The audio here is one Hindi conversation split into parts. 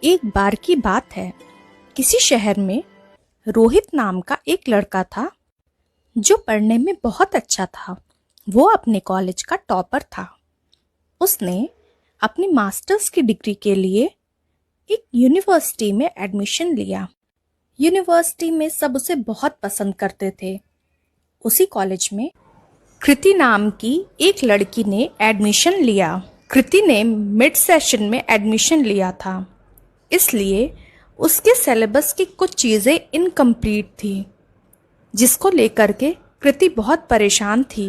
एक बार की बात है। किसी शहर में रोहित नाम का एक लड़का था जो पढ़ने में बहुत अच्छा था। वो अपने कॉलेज का टॉपर था। उसने अपनी मास्टर्स की डिग्री के लिए एक यूनिवर्सिटी में एडमिशन लिया। यूनिवर्सिटी में सब उसे बहुत पसंद करते थे। उसी कॉलेज में कृति नाम की एक लड़की ने एडमिशन लिया। कृति ने मिड सेशन में एडमिशन लिया था, इसलिए उसके सिलेबस की कुछ चीज़ें इनकम्प्लीट थी, जिसको लेकर के कृति बहुत परेशान थी।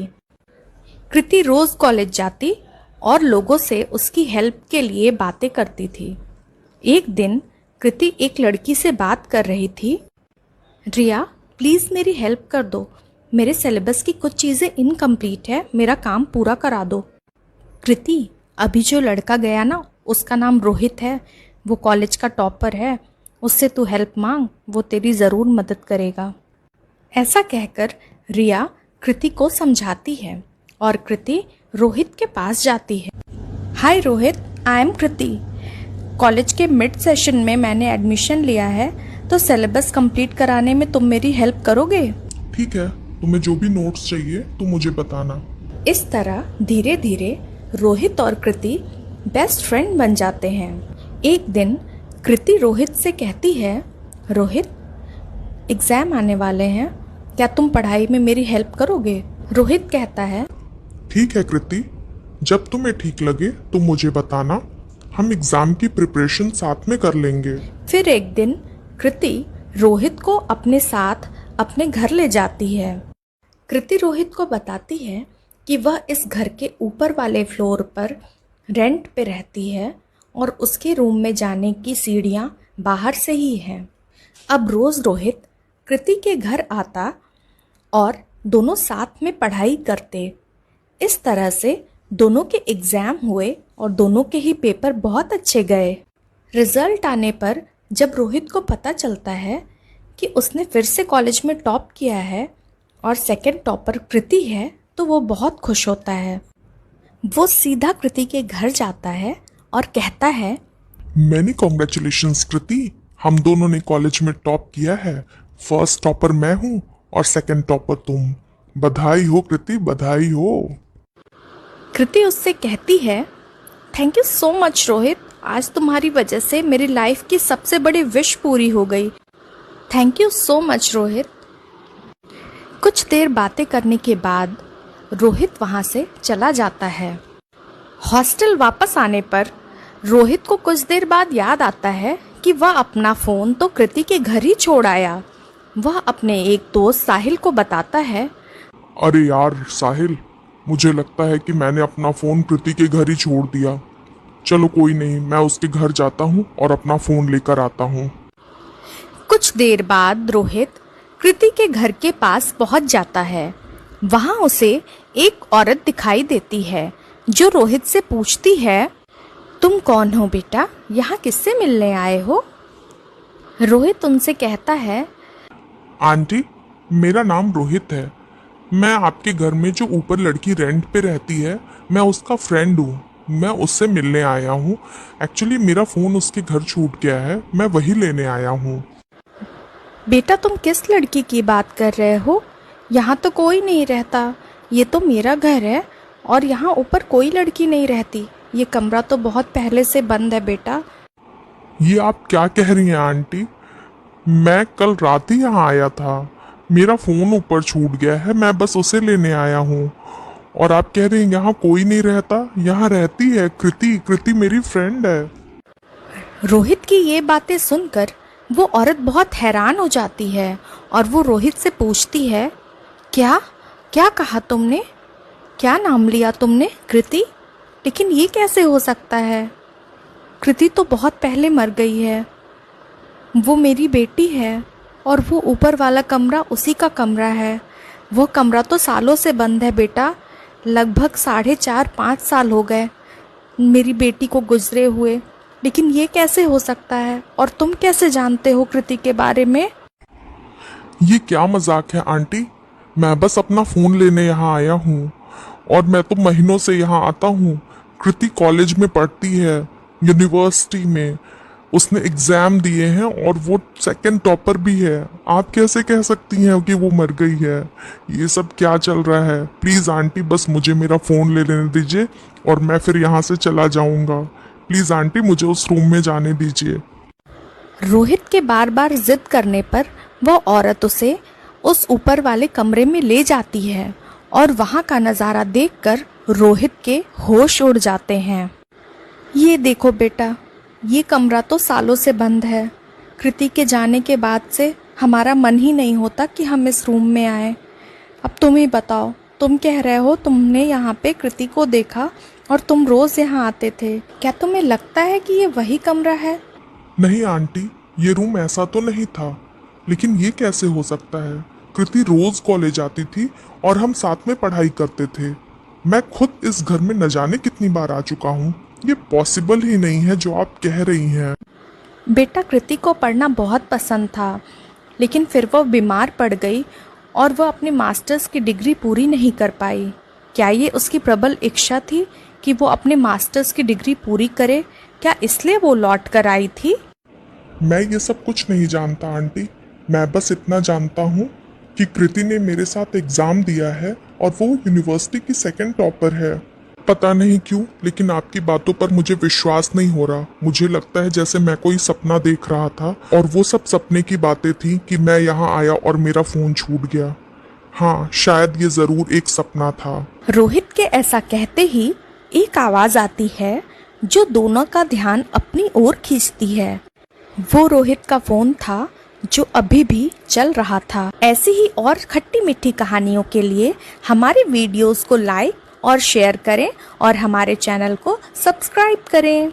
कृति रोज़ कॉलेज जाती और लोगों से उसकी हेल्प के लिए बातें करती थी। एक दिन कृति एक लड़की से बात कर रही थी। रिया, प्लीज़ मेरी हेल्प कर दो, मेरे सिलेबस की कुछ चीज़ें इनकम्प्लीट है, मेरा काम पूरा करा दो। कृति, अभी जो लड़का गया ना, उसका नाम रोहित है, वो कॉलेज का टॉपर है, उससे तू हेल्प मांग, वो तेरी ज़रूर मदद करेगा। ऐसा कहकर रिया कृति को समझाती है और कृति रोहित के पास जाती है। Hi Rohit, I am Kriti. College के मिड सेशन में मैंने एडमिशन लिया है, तो सिलेबस कंप्लीट कराने में तुम मेरी हेल्प करोगे? ठीक है, तुम्हें जो भी नोट्स चाहिए तुम मुझे बताना। इस तरह धीरे धीरे रोहित और कृति बेस्ट फ्रेंड बन जाते हैं। एक दिन कृति रोहित से कहती है, रोहित, एग्ज़ाम आने वाले हैं, क्या तुम पढ़ाई में मेरी हेल्प करोगे? रोहित कहता है, ठीक है कृति, जब तुम्हें ठीक लगे तो मुझे बताना, हम एग्जाम की प्रिपरेशन साथ में कर लेंगे। फिर एक दिन कृति रोहित को अपने साथ अपने घर ले जाती है। कृति रोहित को बताती है कि वह इस घर के ऊपर वाले फ्लोर पर रेंट पे रहती है और उसके रूम में जाने की सीढ़ियाँ बाहर से ही हैं। अब रोज़ रोहित कृति के घर आता और दोनों साथ में पढ़ाई करते। इस तरह से दोनों के एग्ज़ाम हुए और दोनों के ही पेपर बहुत अच्छे गए। रिज़ल्ट आने पर जब रोहित को पता चलता है कि उसने फिर से कॉलेज में टॉप किया है और सेकंड टॉपर कृति है, तो वो बहुत खुश होता है। वो सीधा कृति के घर जाता है और कहता है, मैनी कॉन्ग्रेचुलेशंस कृति, हम दोनों ने कॉलेज में टॉप किया है। फर्स्ट टॉपर मैं हूँ और सेकंड टॉपर तुम। बधाई हो कृति, बधाई हो। कृति उससे कहती है, thank you so much Rohit, आज तुम्हारी वजह से मेरी लाइफ की सबसे बड़ी विश पूरी हो गई। Thank you so much Rohit. कुछ देर बातें करने के बाद रोहित वहाँ से चला जाता है। हॉस्टल वापस आने पर रोहित को कुछ देर बाद याद आता है कि वह अपना फ़ोन तो कृति के घर ही छोड़ आया। वह अपने एक दोस्त साहिल को बताता है, अरे यार साहिल, मुझे लगता है कि मैंने अपना फ़ोन कृति के घर ही छोड़ दिया। चलो कोई नहीं, मैं उसके घर जाता हूँ और अपना फ़ोन लेकर आता हूँ। कुछ देर बाद रोहित कृति के घर के पास पहुंच जाता है। वहां उसे एक औरत दिखाई देती है जो रोहित से पूछती है, तुम कौन हो बेटा, यहाँ किससे मिलने आए हो? रोहित उनसे कहता है, आंटी, मेरा नाम रोहित है। मैं आपके घर में जो ऊपर लड़की रेंट पे रहती है, मैं उसका फ्रेंड हूँ। मैं उससे मिलने आया हूँ। एक्चुअली मेरा फ़ोन उसके घर छूट गया है, मैं वही लेने आया हूँ। बेटा तुम किस लड़की की बात कर रहे हो? यहाँ तो कोई नहीं रहता। ये तो मेरा घर है और यहाँ ऊपर कोई लड़की नहीं रहती। ये कमरा तो बहुत पहले से बंद है बेटा। ये आप क्या कह रही हैं आंटी? मैं कल रात ही यहाँ आया था। मेरा फ़ोन ऊपर छूट गया है, मैं बस उसे लेने आया हूँ। और आप कह रही हैं यहाँ कोई नहीं रहता? यहाँ रहती है कृति। कृति मेरी फ्रेंड है। रोहित की ये बातें सुनकर वो औरत बहुत हैरान हो जाती है और वो रोहित से पूछती है, क्या क्या कहा तुमने? क्या नाम लिया तुमने? कृति? लेकिन ये कैसे हो सकता है? कृति तो बहुत पहले मर गई है। वो मेरी बेटी है और वो ऊपर वाला कमरा उसी का कमरा है। वो कमरा तो सालों से बंद है बेटा, लगभग 4.5-5 साल हो गए मेरी बेटी को गुजरे हुए। लेकिन ये कैसे हो सकता है? और तुम कैसे जानते हो कृति के बारे में? ये क्या मजाक है आंटी? मैं बस अपना फ़ोन लेने यहाँ आया हूँ और मैं तो महीनों से यहाँ आता हूँ। कृति कॉलेज में पढ़ती है, यूनिवर्सिटी में। उसने एग्जाम दिए हैं और वो सेकंड टॉपर भी है। आप कैसे कह सकती हैं कि वो मर गई है? ये सब क्या चल रहा है? प्लीज आंटी, बस मुझे मेरा फोन ले लेने दीजिए और मैं फिर यहाँ से चला जाऊंगा। प्लीज आंटी, मुझे उस रूम में जाने दीजिए। रोहित के बार बार जिद करने पर वह औरत उसे उस ऊपर वाले कमरे में ले जाती है और वहाँ का नज़ारा देखकर रोहित के होश उड़ जाते हैं। ये देखो बेटा, ये कमरा तो सालों से बंद है। कृति के जाने के बाद से हमारा मन ही नहीं होता कि हम इस रूम में आए। अब तुम ही बताओ, तुम कह रहे हो तुमने यहाँ पे कृति को देखा और तुम रोज़ यहाँ आते थे। क्या तुम्हें लगता है कि ये वही कमरा है? नहीं आंटी, ये रूम ऐसा तो नहीं था, लेकिन ये कैसे हो सकता है? कृति रोज कॉलेज आती थी और हम साथ में पढ़ाई करते थे। मैं खुद इस घर में न जाने कितनी बार आ चुका हूँ। ये पॉसिबल ही नहीं है जो आप कह रही हैं। बेटा, कृति को पढ़ना बहुत पसंद था, लेकिन फिर वो बीमार पड़ गई और वह अपनी मास्टर्स की डिग्री पूरी नहीं कर पाई। क्या ये उसकी प्रबल इच्छा थी कि वो अपने मास्टर्स की डिग्री पूरी करे? क्या इसलिए वो लौट कर आई थी? मैं ये सब कुछ नहीं जानता आंटी। मैं बस इतना जानता हूँ कि कृति ने मेरे साथ एग्जाम दिया है और वो यूनिवर्सिटी की सेकंड टॉपर है। पता नहीं क्यों, लेकिन आपकी बातों पर मुझे विश्वास नहीं हो रहा। मुझे लगता है जैसे मैं कोई सपना देख रहा था और वो सब सपने की बातें थी कि मैं यहाँ आया और मेरा फोन छूट गया। हाँ, शायद ये जरूर एक सपना था। रोहित के ऐसा कहते ही एक आवाज आती है जो दोनों का ध्यान अपनी ओर खींचती है। वो रोहित का फोन था जो अभी भी चल रहा था। ऐसी ही और खट्टी मीठी कहानियों के लिए हमारे वीडियोस को लाइक और शेयर करें और हमारे चैनल को सब्सक्राइब करें।